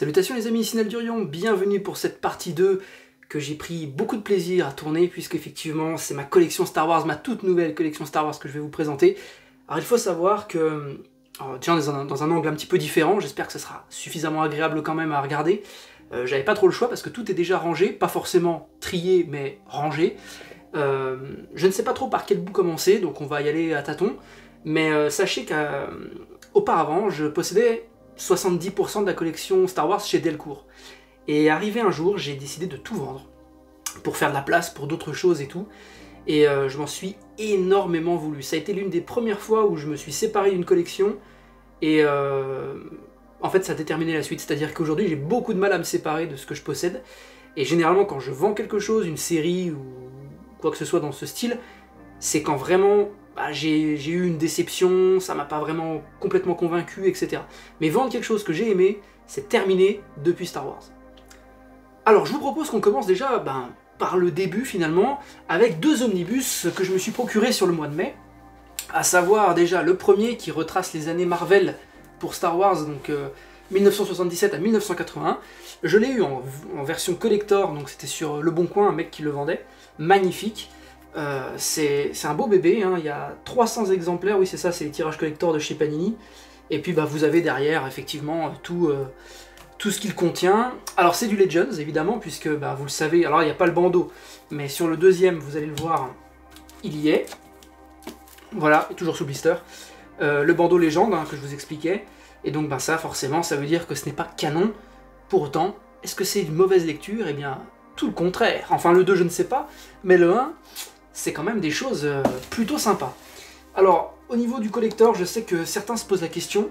Salutations les amis, ici Naldurion, bienvenue pour cette partie 2 que j'ai pris beaucoup de plaisir à tourner puisque effectivement c'est ma collection Star Wars, ma toute nouvelle collection Star Wars que je vais vous présenter. Alors il faut savoir que, tiens, dans un angle un petit peu différent, j'espère que ce sera suffisamment agréable quand même à regarder. J'avais pas trop le choix parce que tout est déjà rangé, pas forcément trié mais rangé. Je ne sais pas trop par quel bout commencer, donc on va y aller à tâtons. Mais sachez qu'auparavant, je possédais 70% de la collection Star Wars chez Delcourt. Et arrivé un jour, j'ai décidé de tout vendre pour faire de la place pour d'autres choses et tout. Et je m'en suis énormément voulu. Ça a été l'une des premières fois où je me suis séparé d'une collection et en fait ça a déterminé la suite. C'est-à-dire qu'aujourd'hui j'ai beaucoup de mal à me séparer de ce que je possède. Et généralement quand je vends quelque chose, une série ou quoi que ce soit dans ce style, c'est quand vraiment j'ai eu une déception, ça m'a pas vraiment complètement convaincu, etc. Mais vendre quelque chose que j'ai aimé, c'est terminé depuis Star Wars. Alors je vous propose qu'on commence déjà par le début finalement, avec deux omnibus que je me suis procuré sur le mois de mai, à savoir déjà le premier qui retrace les années Marvel pour Star Wars, donc 1977 à 1981. Je l'ai eu en version collector, donc c'était sur Le Bon Coin, un mec qui le vendait, magnifique. C'est un beau bébé, hein. Il y a 300 exemplaires, oui c'est ça, c'est les tirages collector de chez Panini. Et puis vous avez derrière effectivement tout ce qu'il contient. Alors c'est du Legends évidemment, puisque vous le savez, alors il n'y a pas le bandeau, mais sur le deuxième, vous allez le voir, il y est. Voilà, toujours sous blister. Le bandeau légende que je vous expliquais. Et donc ça forcément, ça veut dire que ce n'est pas canon. Pour autant, est-ce que c'est une mauvaise lecture? Eh bien, tout le contraire. Enfin le 2 je ne sais pas, mais le 1, c'est quand même des choses plutôt sympas. Alors, au niveau du collector, je sais que certains se posent la question.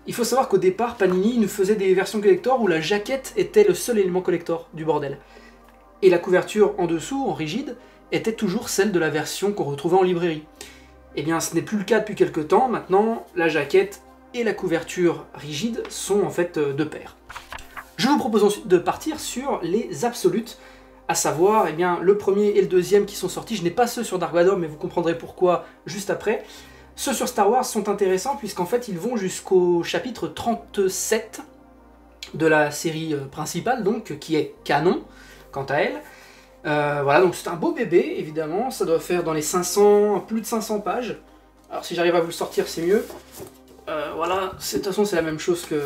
Il faut savoir qu'au départ, Panini nous faisait des versions collector où la jaquette était le seul élément collector du bordel. Et la couverture en dessous, en rigide, était toujours celle de la version qu'on retrouvait en librairie. Eh bien, ce n'est plus le cas depuis quelques temps. Maintenant, la jaquette et la couverture rigide sont en fait de pair. Je vous propose ensuite de partir sur les absolutes, à savoir le premier et le deuxième qui sont sortis. Je n'ai pas ceux sur Dark Vador, mais vous comprendrez pourquoi juste après. Ceux sur Star Wars sont intéressants puisqu'en fait ils vont jusqu'au chapitre 37 de la série principale, donc qui est canon quant à elle. Voilà, donc c'est un beau bébé évidemment, ça doit faire dans les 500, plus de 500 pages. Alors si j'arrive à vous le sortir c'est mieux. Voilà, de toute façon c'est la même chose que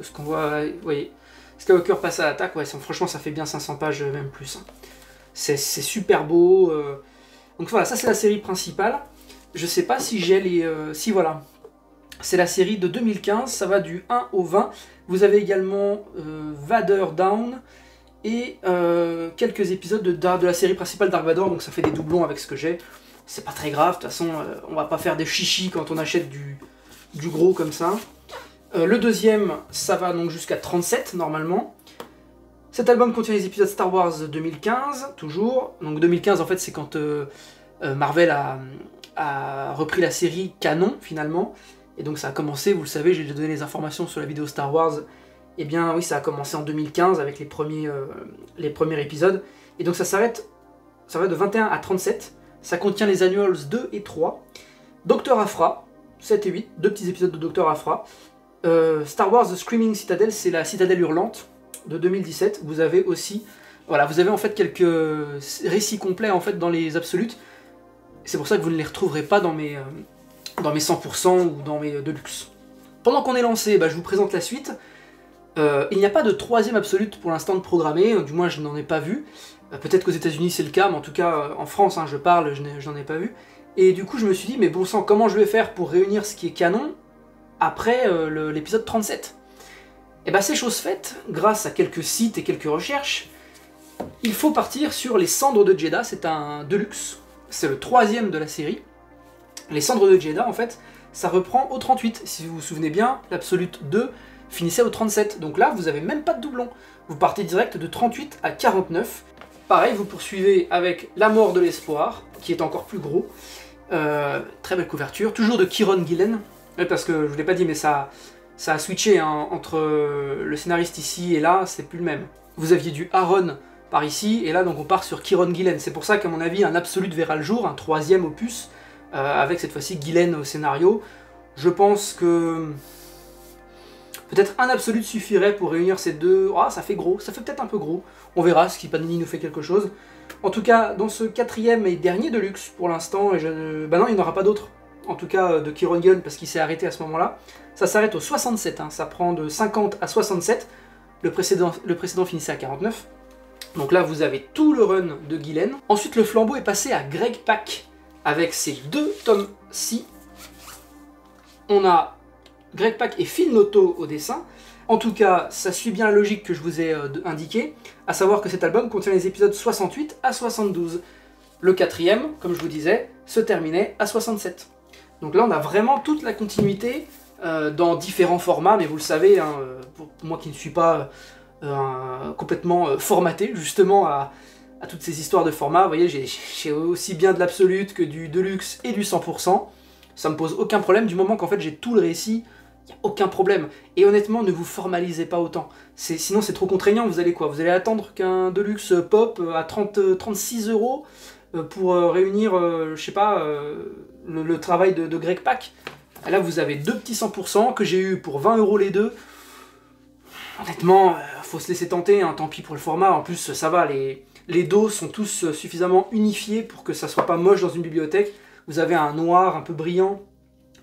ce qu'on voit, vous voyez. Skywalker passe à l'attaque, ouais, franchement ça fait bien 500 pages, même plus. Hein. C'est super beau. Donc voilà, ça c'est la série principale. Je sais pas si j'ai les... si voilà. C'est la série de 2015, ça va du 1 au 20. Vous avez également Vader Down et quelques épisodes de la série principale Dark Vador, donc ça fait des doublons avec ce que j'ai. C'est pas très grave, de toute façon on va pas faire des chichis quand on achète du gros comme ça. Le deuxième, ça va donc jusqu'à 37 normalement. Cet album contient les épisodes Star Wars 2015, toujours. Donc 2015 en fait c'est quand Marvel a repris la série canon finalement. Et donc ça a commencé, vous le savez, j'ai déjà donné les informations sur la vidéo Star Wars. Et bien oui, ça a commencé en 2015 avec les premiers épisodes. Et donc ça s'arrête, ça va de 21 à 37. Ça contient les annuals 2 et 3. Dr. Aphra, 7 et 8, deux petits épisodes de Dr. Aphra. Star Wars The Screaming Citadel, c'est la citadelle hurlante de 2017. Vous avez aussi, voilà, vous avez en fait quelques récits complets en fait dans les absolutes. C'est pour ça que vous ne les retrouverez pas dans mes 100% ou dans mes Deluxe. Pendant qu'on est lancé, je vous présente la suite. Il n'y a pas de troisième absolute pour l'instant de programmé, du moins je n'en ai pas vu. Peut-être qu'aux États-Unis c'est le cas, mais en tout cas en France, je parle, je n'en ai pas vu. Et du coup je me suis dit, mais bon sang, comment je vais faire pour réunir ce qui est canon après l'épisode 37? Et c'est chose faite, grâce à quelques sites et quelques recherches. Il faut partir sur les Cendres de Jedha, c'est un Deluxe, c'est le troisième de la série. Les Cendres de Jedha, en fait, ça reprend au 38. Si vous vous souvenez bien, l'Absolute 2 finissait au 37. Donc là, vous n'avez même pas de doublon. Vous partez direct de 38 à 49. Pareil, vous poursuivez avec La Mort de l'Espoir, qui est encore plus gros. Très belle couverture, toujours de Kieron Gillen. Parce que je vous l'ai pas dit, mais ça a switché entre le scénariste ici et là, c'est plus le même. Vous aviez du Aaron par ici, et là donc on part sur Kieron Gillen. C'est pour ça qu'à mon avis, un Absolute verra le jour, un troisième opus, avec cette fois-ci Gillen au scénario. Je pense que Peut-être un absolute suffirait pour réunir ces deux. Ah, ça fait gros, ça fait peut-être un peu gros. On verra si Panini nous fait quelque chose. En tout cas, dans ce 4e et dernier Deluxe pour l'instant, bah non, il n'y en aura pas d'autres. En tout cas, de Kieron Gillen, parce qu'il s'est arrêté à ce moment-là. Ça s'arrête au 67, hein. Ça prend de 50 à 67. Le précédent finissait à 49. Donc là, vous avez tout le run de Gillen. Ensuite, le flambeau est passé à Greg Pak, avec ses 2 tomes-ci. On a Greg Pak et Phil Noto au dessin. En tout cas, ça suit bien la logique que je vous ai indiquée, à savoir que cet album contient les épisodes 68 à 72. Le 4e, comme je vous disais, se terminait à 67. Donc là, on a vraiment toute la continuité dans différents formats, mais vous le savez, hein, pour moi qui ne suis pas complètement formaté justement à toutes ces histoires de formats, vous voyez, j'ai aussi bien de l'absolute que du deluxe et du 100%. Ça me pose aucun problème du moment qu'en fait j'ai tout le récit. Il n'y a aucun problème. Et honnêtement, ne vous formalisez pas autant. Sinon, c'est trop contraignant. Vous allez quoi? Vous allez attendre qu'un Deluxe pop à 36 € pour réunir, je sais pas, le travail de Greg Pak. Et là, vous avez 2 petits 100% que j'ai eu pour 20 € les deux. Honnêtement, faut se laisser tenter. Hein, tant pis pour le format. En plus, ça va. Les dos sont tous suffisamment unifiés pour que ça soit pas moche dans une bibliothèque. Vous avez un noir un peu brillant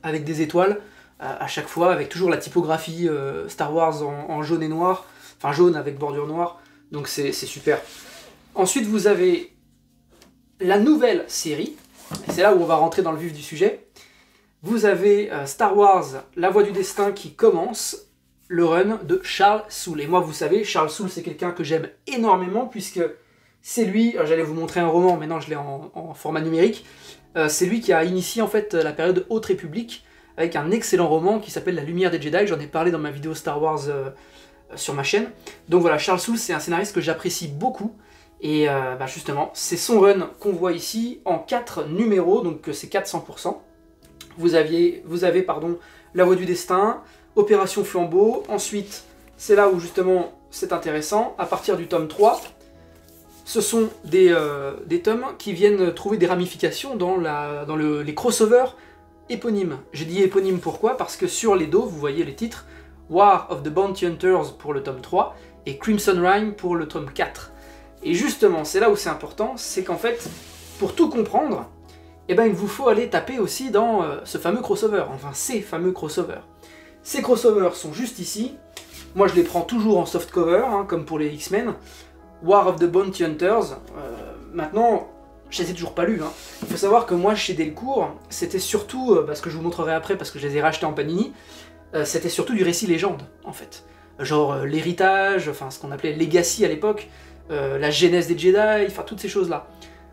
avec des étoiles. À chaque fois, avec toujours la typographie Star Wars en jaune et noir, enfin jaune avec bordure noire, donc c'est super. Ensuite, vous avez la nouvelle série, et c'est là où on va rentrer dans le vif du sujet. Vous avez Star Wars, La Voie du Destin qui commence, le run de Charles Soule. Et moi, vous savez, Charles Soule, c'est quelqu'un que j'aime énormément, puisque c'est lui, j'allais vous montrer un roman, mais non, je l'ai en format numérique, c'est lui qui a initié en fait la période Haute République, avec un excellent roman qui s'appelle La Lumière des Jedi, j'en ai parlé dans ma vidéo Star Wars sur ma chaîne. Donc voilà, Charles Soule, c'est un scénariste que j'apprécie beaucoup, et bah justement, c'est son run qu'on voit ici, en 4 numéros, donc c'est 400%. Vous avez La Voie du Destin, Opération Flambeau, ensuite, c'est là où justement c'est intéressant, à partir du tome 3, ce sont des tomes qui viennent trouver des ramifications dans les crossovers éponyme. J'ai dit éponyme pourquoi? Parce que sur les dos, vous voyez les titres, War of the Bounty Hunters pour le tome 3 et Crimson Rime pour le tome 4. Et justement, c'est là où c'est important, c'est qu'en fait, pour tout comprendre, eh ben, il vous faut aller taper aussi dans ce fameux crossover, enfin ces fameux crossovers. Ces crossovers sont juste ici, moi je les prends toujours en softcover, hein, comme pour les X-Men, War of the Bounty Hunters, maintenant, je les ai toujours pas lus. Hein. Il faut savoir que moi, chez Delcourt, c'était surtout, parce que je vous montrerai après, parce que je les ai rachetés en Panini, c'était surtout du récit légende, en fait. Genre l'héritage, enfin ce qu'on appelait Legacy à l'époque, la genèse des Jedi, enfin toutes ces choses-là.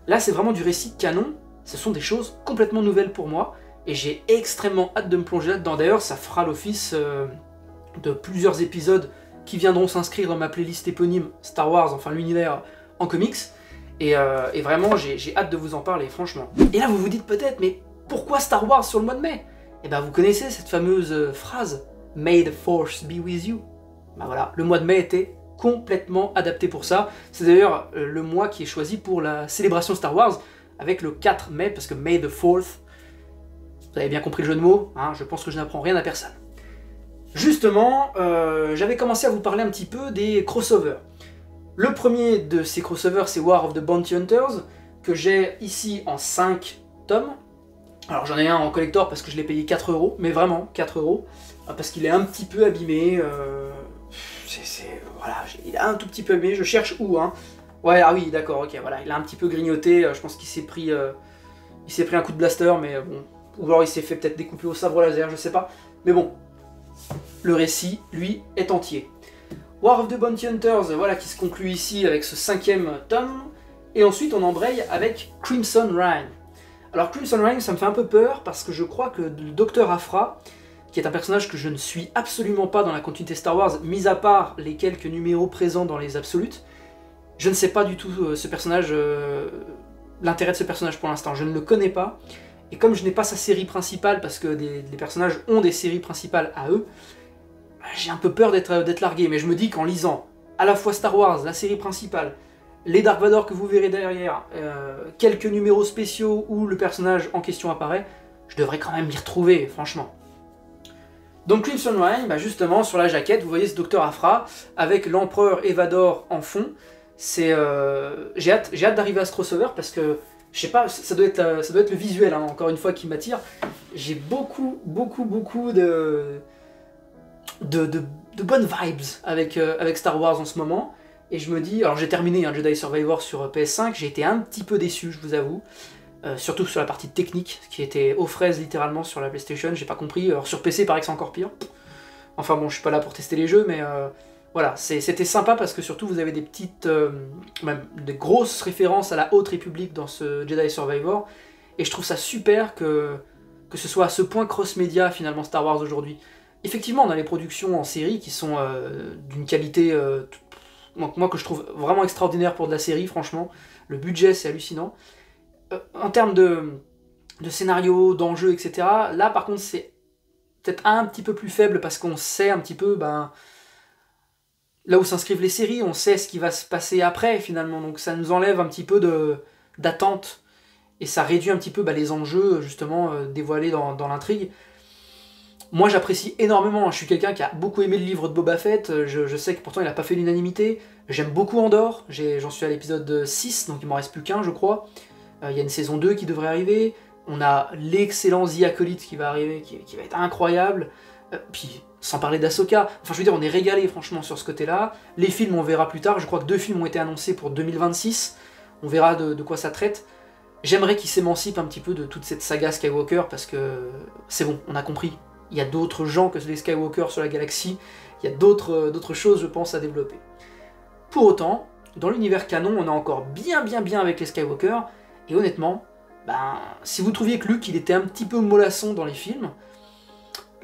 Là, c'est vraiment du récit canon, ce sont des choses complètement nouvelles pour moi, et j'ai extrêmement hâte de me plonger là-dedans. D'ailleurs, ça fera l'office de plusieurs épisodes qui viendront s'inscrire dans ma playlist éponyme Star Wars, enfin l'univers en comics, et vraiment, j'ai hâte de vous en parler, franchement. Et là, vous vous dites peut-être, mais pourquoi Star Wars sur le mois de mai? Eh ben, vous connaissez cette fameuse phrase « May the Force be with you ». Ben voilà, le mois de mai était complètement adapté pour ça. C'est d'ailleurs le mois qui est choisi pour la célébration Star Wars, avec le 4 mai, parce que May the 4th, vous avez bien compris le jeu de mots, hein, je pense que je n'apprends rien à personne. Justement, j'avais commencé à vous parler un petit peu des crossovers. Le premier de ces crossovers, c'est War of the Bounty Hunters, que j'ai ici en 5 tomes. Alors j'en ai un en collector parce que je l'ai payé 4 €, mais vraiment 4 €, parce qu'il est un petit peu abîmé. Voilà, il est un tout petit peu abîmé, je cherche où, hein. Ouais, ah oui, d'accord, ok, voilà, il a un petit peu grignoté, je pense qu'il s'est pris un coup de blaster, mais bon, ou alors il s'est fait peut-être découper au sabre laser, je sais pas. Mais bon, le récit, lui, est entier. War of the Bounty Hunters, voilà, qui se conclut ici avec ce 5e tome, et ensuite on embraye avec Crimson Rime. Alors Crimson Rime, ça me fait un peu peur, parce que je crois que le Docteur Aphra, qui est un personnage que je ne suis absolument pas dans la continuité Star Wars, mis à part les quelques numéros présents dans les Absolutes, je ne sais pas du tout ce personnage, l'intérêt de ce personnage pour l'instant, je ne le connais pas, et comme je n'ai pas sa série principale, parce que les personnages ont des séries principales à eux, j'ai un peu peur d'être largué, mais je me dis qu'en lisant à la fois Star Wars, la série principale, les Dark Vador que vous verrez derrière, quelques numéros spéciaux où le personnage en question apparaît, je devrais quand même m'y retrouver, franchement. Donc Crimson Reign, bah justement sur la jaquette, vous voyez ce Docteur Aphra avec l'empereur Evador en fond. C'est j'ai hâte d'arriver à ce crossover parce que je sais pas, ça doit être le visuel hein, encore une fois qui m'attire. J'ai beaucoup de bonnes vibes avec Star Wars en ce moment. Et je me dis, alors j'ai terminé un Jedi Survivor sur PS5, j'ai été un petit peu déçu, je vous avoue. Surtout sur la partie technique, qui était aux fraises littéralement sur la PlayStation, j'ai pas compris. Alors sur PC, il paraît que c'est encore pire. Enfin bon, je suis pas là pour tester les jeux, mais voilà, c'était sympa parce que surtout vous avez des petites, même des grosses références à la Haute République dans ce Jedi Survivor. Et je trouve ça super que ce soit à ce point cross-média finalement Star Wars aujourd'hui. Effectivement, on a les productions en série qui sont d'une qualité, moi que je trouve vraiment extraordinaire pour de la série, franchement. Le budget, c'est hallucinant. En termes de scénario, d'enjeux, etc., là par contre c'est peut-être un petit peu plus faible parce qu'on sait un petit peu là où s'inscrivent les séries, on sait ce qui va se passer après finalement, donc ça nous enlève un petit peu d'attente et ça réduit un petit peu les enjeux justement dévoilés dans l'intrigue. Moi j'apprécie énormément, je suis quelqu'un qui a beaucoup aimé le livre de Boba Fett, je sais que pourtant il n'a pas fait l'unanimité, j'aime beaucoup Andor, j'en suis à l'épisode 6, donc il m'en reste plus qu'un je crois. Il y a une saison 2 qui devrait arriver, on a l'excellent The Acolyte qui va arriver, qui va être incroyable, puis sans parler d'Ahsoka, enfin je veux dire on est régalé franchement sur ce côté-là. Les films on verra plus tard, je crois que 2 films ont été annoncés pour 2026, on verra de quoi ça traite. J'aimerais qu'ils s'émancipent un petit peu de toute cette saga Skywalker parce que c'est bon, on a compris. Il y a d'autres gens que les Skywalker sur la galaxie, il y a d'autres choses je pense à développer. Pour autant, dans l'univers canon on est encore bien avec les Skywalker. Et honnêtement, si vous trouviez que Luke il était un petit peu mollasson dans les films,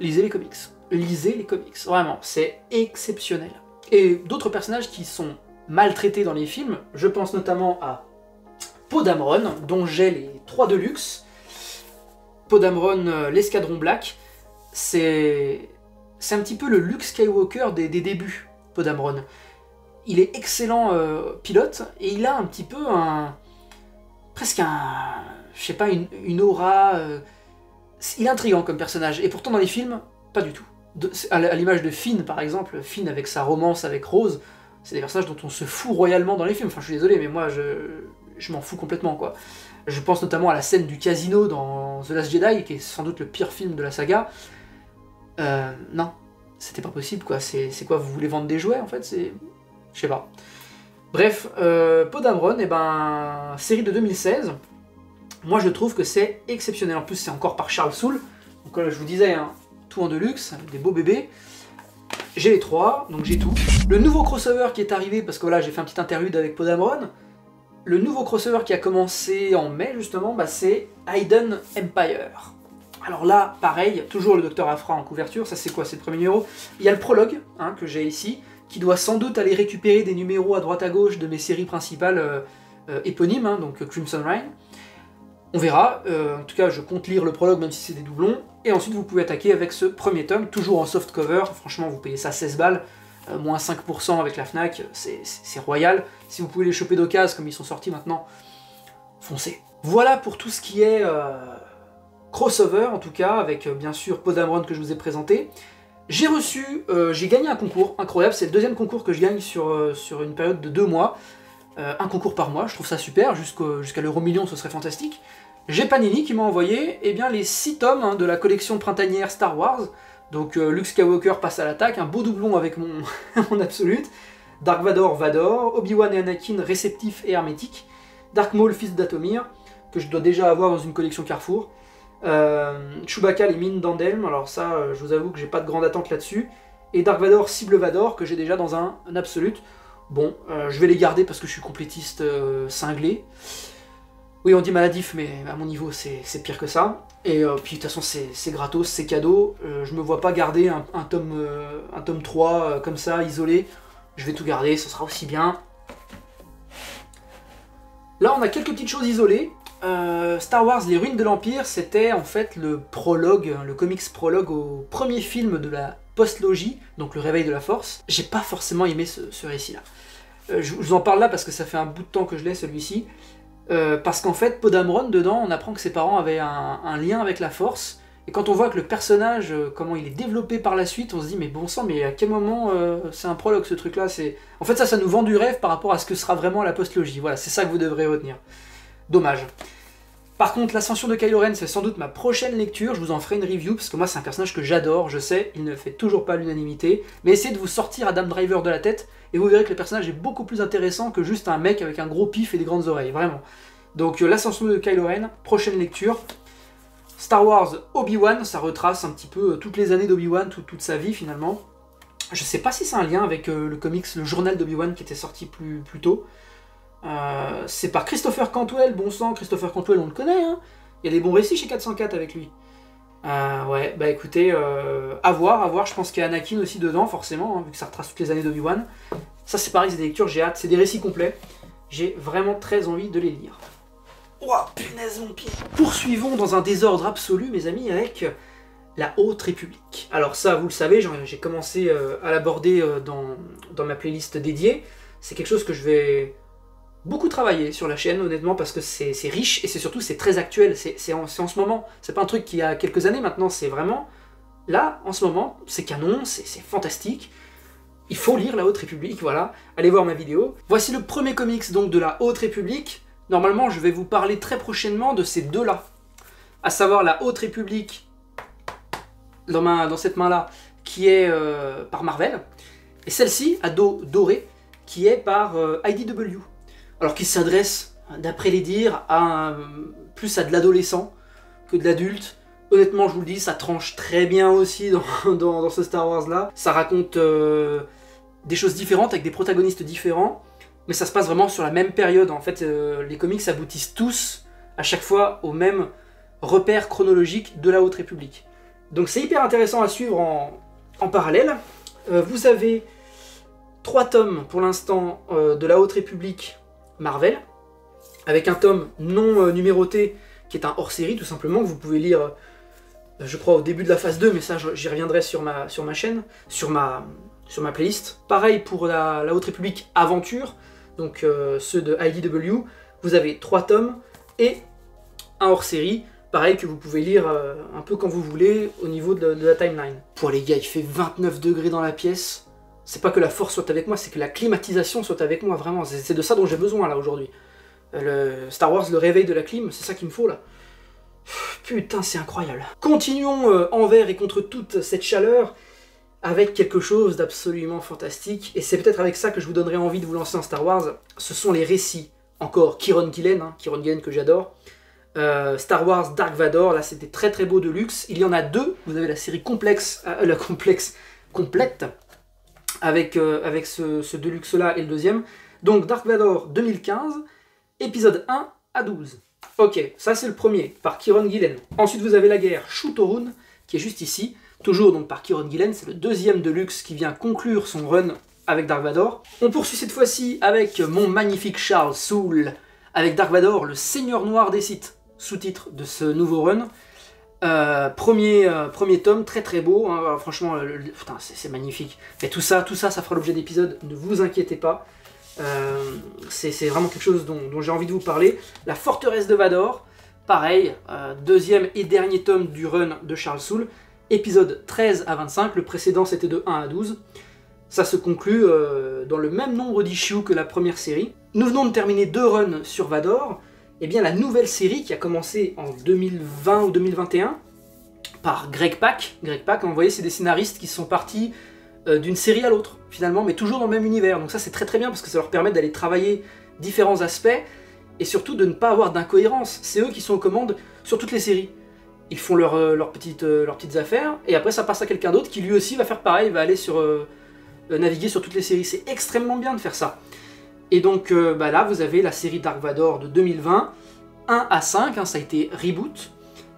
lisez les comics. Lisez les comics, vraiment, c'est exceptionnel. Et d'autres personnages qui sont maltraités dans les films, je pense notamment à Poe Dameron, dont j'ai les 3 de luxe. Poe Dameron, l'escadron Black, c'est un petit peu le Luke Skywalker des débuts, Poe Dameron. Il est excellent pilote, et il a un petit peu presque je sais pas, une aura... il est intriguant comme personnage, et pourtant dans les films, pas du tout. À l'image de Finn, par exemple, Finn avec sa romance avec Rose, c'est des personnages dont on se fout royalement dans les films, enfin je suis désolé, mais moi je m'en fous complètement, quoi. Je pense notamment à la scène du casino dans The Last Jedi, qui est sans doute le pire film de la saga. Non, c'était pas possible, quoi. C'est quoi, vous voulez vendre des jouets, en fait? Je sais pas. Bref, Poe Dameron, série de 2016, moi je trouve que c'est exceptionnel. En plus c'est encore par Charles Soule, donc comme je vous disais, hein, tout en deluxe, des beaux bébés. J'ai les 3, donc j'ai tout. Le nouveau crossover qui est arrivé, parce que voilà, j'ai fait un petit interlude avec Poe Dameron, le nouveau crossover qui a commencé en mai justement, c'est Hidden Empire. Alors là, pareil, toujours le Docteur Aphra en couverture, ça c'est quoi, c'est le premier numéro. Il y a le prologue, hein, que j'ai ici, qui doit sans doute aller récupérer des numéros à droite à gauche de mes séries principales éponymes, hein, donc Crimson Reign. On verra, en tout cas je compte lire le prologue même si c'est des doublons, et ensuite vous pouvez attaquer avec ce premier tome, toujours en soft cover, franchement vous payez ça 16 balles, moins 5% avec la Fnac, c'est royal. Si vous pouvez les choper d'occasion comme ils sont sortis maintenant, foncez. Voilà pour tout ce qui est crossover en tout cas, avec bien sûr Poe Dameron que je vous ai présenté. J'ai gagné un concours incroyable, c'est le deuxième concours que je gagne sur une période de 2 mois. Un concours par mois, je trouve ça super, jusqu'à l'euro million ce serait fantastique. J'ai Panini qui m'a envoyé les 6 tomes hein, de la collection printanière Star Wars. Donc Luke Skywalker passe à l'attaque, un beau doublon avec mon, mon Absolute. Dark Vador, Obi-Wan et Anakin réceptifs et hermétiques. Dark Maul, fils d'Atomir, que je dois déjà avoir dans une collection Carrefour. Chewbacca, les mines d'Andelm, alors ça je vous avoue que j'ai pas de grande attente là-dessus. Et Dark Vador, cible Vador, que j'ai déjà dans un Absolute. Bon, je vais les garder parce que je suis complétiste cinglé. Oui, on dit maladif, mais à mon niveau, c'est pire que ça. Et puis, de toute façon, c'est gratos, c'est cadeau. Je me vois pas garder un tome 3 comme ça, isolé. Je vais tout garder, ce sera aussi bien. Là, on a quelques petites choses isolées. Star Wars, les ruines de l'Empire, c'était en fait le prologue, le comics prologue au premier film de la post-logie, donc le réveil de la Force. J'ai pas forcément aimé ce récit-là. Je vous en parle là parce que ça fait un bout de temps que je l'ai, celui-ci. Parce qu'en fait, Poe Dameron, dedans, on apprend que ses parents avaient un lien avec la Force, Et quand on voit que le personnage, comment il est développé par la suite, on se dit mais bon sang, mais à quel moment c'est un prologue ce truc-là. En fait ça nous vend du rêve par rapport à ce que sera vraiment la postlogie. Voilà, c'est ça que vous devrez retenir. Dommage. Par contre, l'ascension de Kylo Ren, c'est sans doute ma prochaine lecture, je vous en ferai une review, parce que moi c'est un personnage que j'adore, je sais, il ne fait toujours pas l'unanimité, mais essayez de vous sortir Adam Driver de la tête, et vous verrez que le personnage est beaucoup plus intéressant que juste un mec avec un gros pif et des grandes oreilles, vraiment. Donc l'ascension de Kylo Ren, prochaine lecture. Star Wars Obi-Wan, ça retrace un petit peu toutes les années d'Obi-Wan, toute sa vie finalement. Je sais pas si c'est un lien avec le comics, le journal d'Obi-Wan qui était sorti plus tôt. C'est par Christopher Cantwell, bon sang, Christopher Cantwell on le connaît, hein. Il y a des bons récits chez 404 avec lui. Ouais, bah écoutez, à voir, je pense qu'il y a Anakin aussi dedans, forcément, hein, vu que ça retrace toutes les années d'Obi-Wan. Ça c'est pareil, c'est des lectures, j'ai hâte, c'est des récits complets. J'ai vraiment très envie de les lire. Ouah, punaise mon pied. Poursuivons dans un désordre absolu, mes amis, avec la Haute République. Alors ça, vous le savez, j'ai commencé à l'aborder dans ma playlist dédiée. C'est quelque chose que je vais beaucoup travailler sur la chaîne, honnêtement, parce que c'est riche, et surtout c'est très actuel, c'est en ce moment. C'est pas un truc qui a quelques années maintenant, c'est vraiment... Là, en ce moment, c'est canon, c'est fantastique. Il faut lire la Haute République, voilà. Allez voir ma vidéo. Voici le premier comics donc de la Haute République. Normalement, je vais vous parler très prochainement de ces deux-là. À savoir la Haute République, dans cette main-là, qui est par Marvel. Et celle-ci, à dos doré, qui est par IDW. Alors qu'il s'adresse, d'après les dires, plus à de l'adolescent que de l'adulte. Honnêtement, je vous le dis, ça tranche très bien aussi dans ce Star Wars-là. Ça raconte des choses différentes, avec des protagonistes différents. Mais ça se passe vraiment sur la même période. En fait, les comics aboutissent tous, à chaque fois, au même repère chronologique de la Haute République. Donc c'est hyper intéressant à suivre en parallèle. Vous avez 3 tomes, pour l'instant, de la Haute République Marvel, avec un tome non numéroté, qui est un hors-série, tout simplement, que vous pouvez lire, je crois, au début de la phase 2, mais ça, j'y reviendrai sur ma chaîne, sur ma playlist. Pareil pour la Haute République Aventure, donc ceux de IDW, vous avez 3 tomes et un hors-série, pareil que vous pouvez lire un peu quand vous voulez au niveau de la timeline. Pour les gars, il fait 29 degrés dans la pièce, c'est pas que la force soit avec moi, c'est que la climatisation soit avec moi, vraiment, c'est de ça dont j'ai besoin là aujourd'hui. Le Star Wars, le réveil de la clim, c'est ça qu'il me faut là. Putain, c'est incroyable. Continuons envers et contre toute cette chaleur, avec quelque chose d'absolument fantastique, et c'est peut-être avec ça que je vous donnerai envie de vous lancer en Star Wars. Ce sont les récits, encore Kieron Gillen, Kieron Gillen que j'adore, Star Wars Dark Vador, là c'est des très très beaux de luxe, il y en a 2, vous avez la série complète, avec ce Deluxe là et le deuxième, donc Dark Vador 2015, épisode 1 à 12. Ok, ça c'est le premier, par Kieron Gillen. Ensuite vous avez la guerre Shu-Torun, qui est juste ici, toujours donc par Kieron Gillen, c'est le deuxième Deluxe qui vient conclure son run avec Dark Vador. On poursuit cette fois-ci avec mon magnifique Charles Soule, avec Dark Vador, le Seigneur Noir des Sith, sous-titre de ce nouveau run. Premier tome, très très beau, hein. Alors, franchement, putain, c'est magnifique. Mais tout ça, ça fera l'objet d'épisodes, ne vous inquiétez pas. C'est vraiment quelque chose dont j'ai envie de vous parler. La forteresse de Vador, pareil, deuxième et dernier tome du run de Charles Soule, épisode 13 à 25, le précédent c'était de 1 à 12. Ça se conclut dans le même nombre d'issues que la première série. Nous venons de terminer 2 runs sur Vador, et bien la nouvelle série qui a commencé en 2020 ou 2021 par Greg Pak. Greg Pak, vous voyez, c'est des scénaristes qui sont partis d'une série à l'autre, finalement, mais toujours dans le même univers. Donc ça c'est très très bien parce que ça leur permet d'aller travailler différents aspects et surtout de ne pas avoir d'incohérence. C'est eux qui sont aux commandes sur toutes les séries. Ils font leurs petites affaires et après ça passe à quelqu'un d'autre qui lui aussi va faire pareil, va aller naviguer sur toutes les séries. C'est extrêmement bien de faire ça. Et donc là vous avez la série Dark Vador de 2020, 1 à 5, ça a été reboot.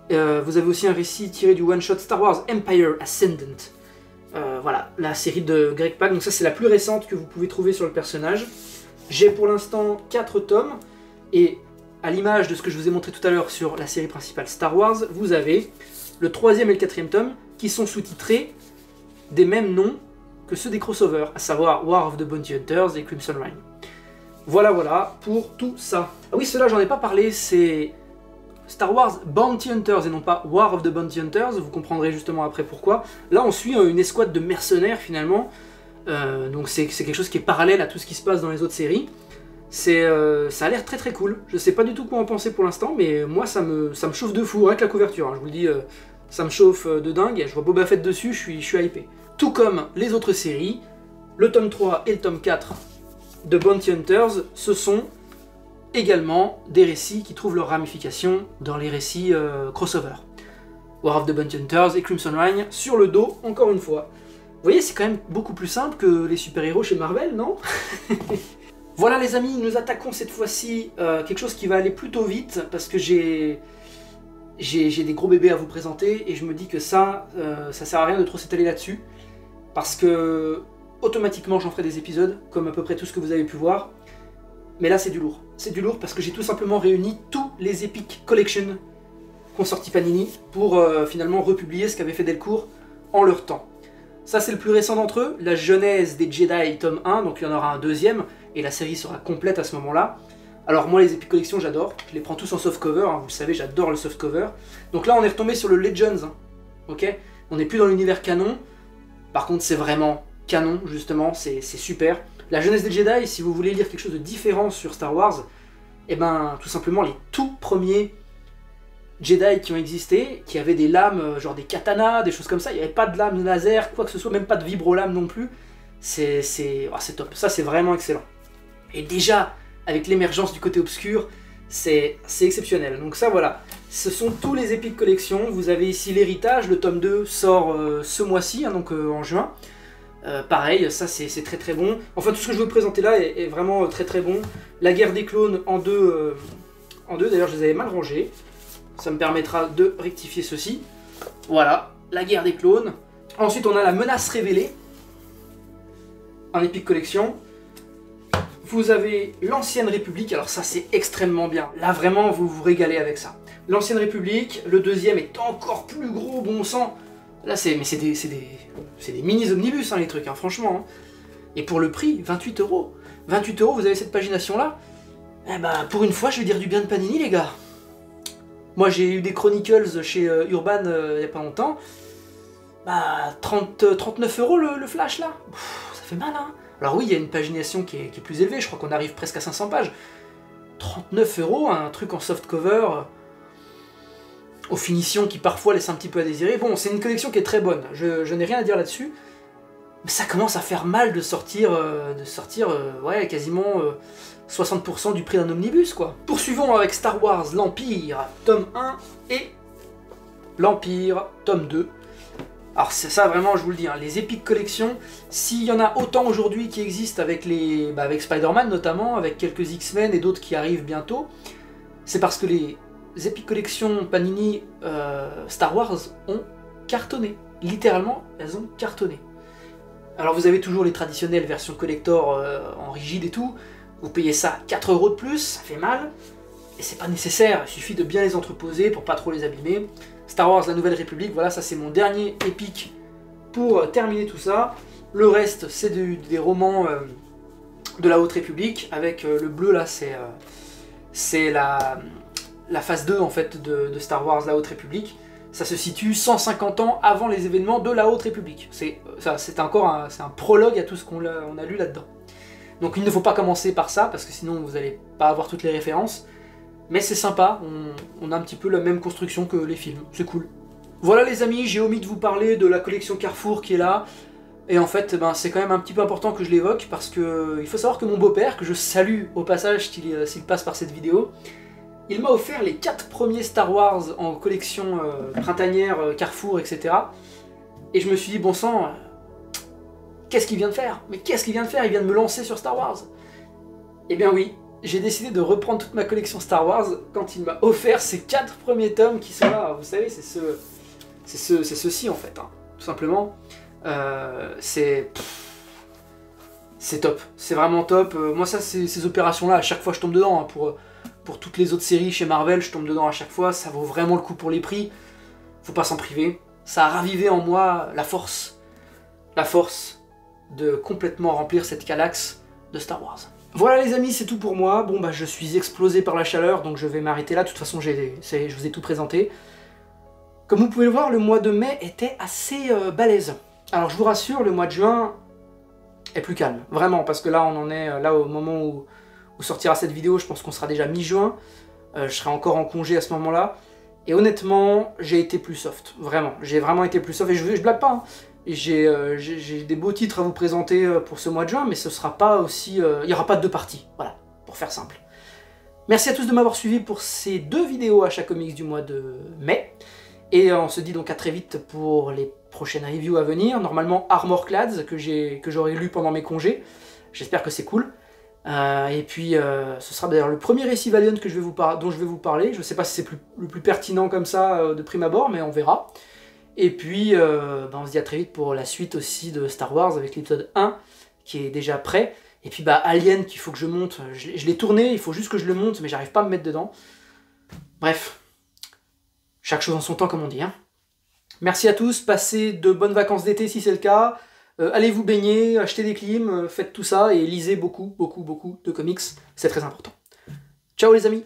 Vous avez aussi un récit tiré du one-shot Star Wars Empire Ascendant. Voilà, la série de Greg Pak, donc ça c'est la plus récente que vous pouvez trouver sur le personnage. J'ai pour l'instant 4 tomes, et à l'image de ce que je vous ai montré tout à l'heure sur la série principale Star Wars, vous avez le 3e et le 4e tome qui sont sous-titrés des mêmes noms que ceux des crossovers, à savoir War of the Bounty Hunters et Crimson Reign. Voilà pour tout ça. Ah oui, cela j'en ai pas parlé, c'est Star Wars Bounty Hunters et non pas War of the Bounty Hunters, vous comprendrez justement après pourquoi. Là on suit une escouade de mercenaires finalement, donc c'est quelque chose qui est parallèle à tout ce qui se passe dans les autres séries. Ça a l'air très très cool, je sais pas du tout quoi en penser pour l'instant, mais moi ça me chauffe de fou, rien que la couverture, hein, je vous le dis, ça me chauffe de dingue, je vois Boba Fett dessus, je suis hypé. Tout comme les autres séries, le tome 3 et le tome 4 de Bounty Hunters, ce sont également des récits qui trouvent leur ramification dans les récits crossover. War of the Bounty Hunters et Crimson Reign sur le dos, encore une fois. Vous voyez, c'est quand même beaucoup plus simple que les super-héros chez Marvel, non? Voilà les amis, nous attaquons cette fois-ci quelque chose qui va aller plutôt vite, parce que j'ai des gros bébés à vous présenter, et je me dis que ça sert à rien de trop s'étaler là-dessus, parce que automatiquement j'en ferai des épisodes, comme à peu près tout ce que vous avez pu voir. Mais là c'est du lourd. C'est du lourd parce que j'ai tout simplement réuni tous les Epic Collection qu'ont sorti Panini pour finalement republier ce qu'avait fait Delcourt en leur temps. Ça c'est le plus récent d'entre eux, la Genèse des Jedi tome 1, donc il y en aura un deuxième, et la série sera complète à ce moment-là. Alors moi les Epic Collection j'adore, je les prends tous en softcover, hein, vous le savez j'adore le softcover. Donc là on est retombé sur le Legends, hein, ok? On n'est plus dans l'univers canon, par contre c'est vraiment canon justement, c'est super. La Jeunesse des Jedi, si vous voulez lire quelque chose de différent sur Star Wars, et ben tout simplement les tout premiers Jedi qui ont existé, qui avaient des lames, genre des katanas, des choses comme ça, il n'y avait pas de lames laser, quoi que ce soit, même pas de vibro-lames non plus, c'est top, ça c'est vraiment excellent. Et déjà, avec l'émergence du côté obscur, c'est exceptionnel. Donc ça voilà, ce sont tous les Epic Collections, vous avez ici l'héritage, le tome 2 sort ce mois-ci, hein, donc en juin. Pareil, ça c'est très très bon. Enfin tout ce que je veux vous présenter là est vraiment très très bon. La guerre des clones en deux, d'ailleurs je les avais mal rangés. Ça me permettra de rectifier ceci. Voilà, la guerre des clones. Ensuite on a la menace révélée, en Epic Collection. Vous avez l'Ancienne République, alors ça c'est extrêmement bien. Là vraiment vous vous régalez avec ça. L'Ancienne République, le deuxième est encore plus gros, bon sang. Là c'est des mini-omnibus hein, les trucs, hein, franchement. Hein. Et pour le prix, 28 €. 28 €, vous avez cette pagination là. Eh ben pour une fois je vais dire du bien de Panini les gars. Moi j'ai eu des Chronicles chez Urban il n'y a pas longtemps. Bah 39 € le flash là. Pff, ça fait mal hein. Alors oui il y a une pagination qui est plus élevée, je crois qu'on arrive presque à 500 pages. 39 €, un truc en softcover. Aux finitions qui parfois laissent un petit peu à désirer. Bon, c'est une collection qui est très bonne, je n'ai rien à dire là-dessus, mais ça commence à faire mal de sortir, ouais, quasiment 60% du prix d'un omnibus, quoi. Poursuivons avec Star Wars l'Empire, tome 1 et l'Empire, tome 2. Alors c'est ça vraiment, je vous le dis, hein, les Epic Collections, s'il y en a autant aujourd'hui qui existent avec avec Spider-Man notamment, avec quelques X-Men et d'autres qui arrivent bientôt, c'est parce que les Epic Collections Panini Star Wars ont cartonné. Littéralement, elles ont cartonné. Alors vous avez toujours les traditionnelles versions collector en rigide et tout. Vous payez ça 4 € de plus, ça fait mal. Et c'est pas nécessaire, il suffit de bien les entreposer pour pas trop les abîmer. Star Wars La Nouvelle République, voilà, ça c'est mon dernier épique pour terminer tout ça. Le reste, c'est des romans de la Haute République. Avec le bleu là, c'est la phase 2 en fait de Star Wars La Haute République. Ça se situe 150 ans avant les événements de la Haute République. C'est un prologue à tout ce qu'on a lu là-dedans. Donc il ne faut pas commencer par ça, parce que sinon vous n'allez pas avoir toutes les références. Mais c'est sympa, on a un petit peu la même construction que les films, c'est cool. Voilà les amis, j'ai omis de vous parler de la collection Carrefour qui est là. Et en fait, c'est quand même un petit peu important que je l'évoque, parce que il faut savoir que mon beau-père, que je salue au passage s'il passe par cette vidéo, il m'a offert les 4 premiers Star Wars en collection printanière, Carrefour, etc. Et je me suis dit, bon sang, qu'est-ce qu'il vient de faire? Mais qu'est-ce qu'il vient de faire? Il vient de me lancer sur Star Wars. Eh bien oui, j'ai décidé de reprendre toute ma collection Star Wars quand il m'a offert ces 4 premiers tomes qui sont là. Alors, vous savez, c'est ceci en fait, hein, tout simplement. C'est top, c'est vraiment top. Moi ça, ces opérations-là, à chaque fois je tombe dedans, hein, pour toutes les autres séries chez Marvel, je tombe dedans à chaque fois, ça vaut vraiment le coup pour les prix, faut pas s'en priver. Ça a ravivé en moi la force de complètement remplir cette galaxie de Star Wars. Voilà les amis, c'est tout pour moi. Bon bah je suis explosé par la chaleur, donc je vais m'arrêter là. De toute façon, je vous ai tout présenté. Comme vous pouvez le voir, le mois de mai était assez balèze. Alors je vous rassure, le mois de juin est plus calme. Vraiment, parce que là on en est là au moment où sortira cette vidéo, je pense qu'on sera déjà mi-juin. Je serai encore en congé à ce moment-là. Et honnêtement, j'ai été plus soft. Vraiment, j'ai vraiment été plus soft. Et je blague pas, hein. J'ai des beaux titres à vous présenter pour ce mois de juin, mais ce sera pas aussi... il n'y aura pas de 2 parties, voilà, pour faire simple. Merci à tous de m'avoir suivi pour ces 2 vidéos Achat Comics du mois de mai. Et on se dit donc à très vite pour les prochaines reviews à venir. Normalement Armor Clads, que j'aurai lu pendant mes congés. J'espère que c'est cool. Et puis ce sera d'ailleurs le premier récit Valiant que dont je vais vous parler. Je ne sais pas si c'est le plus pertinent comme ça de prime abord, mais on verra. Et puis on se dit à très vite pour la suite aussi de Star Wars avec l'épisode 1 qui est déjà prêt. Et puis Alien qu'il faut que je monte. Je l'ai tourné, il faut juste que je le monte, mais j'arrive pas à me mettre dedans. Bref, chaque chose en son temps comme on dit. Hein. Merci à tous, passez de bonnes vacances d'été si c'est le cas. Allez vous baigner, achetez des clims, faites tout ça et lisez beaucoup, beaucoup, beaucoup de comics. C'est très important. Ciao les amis!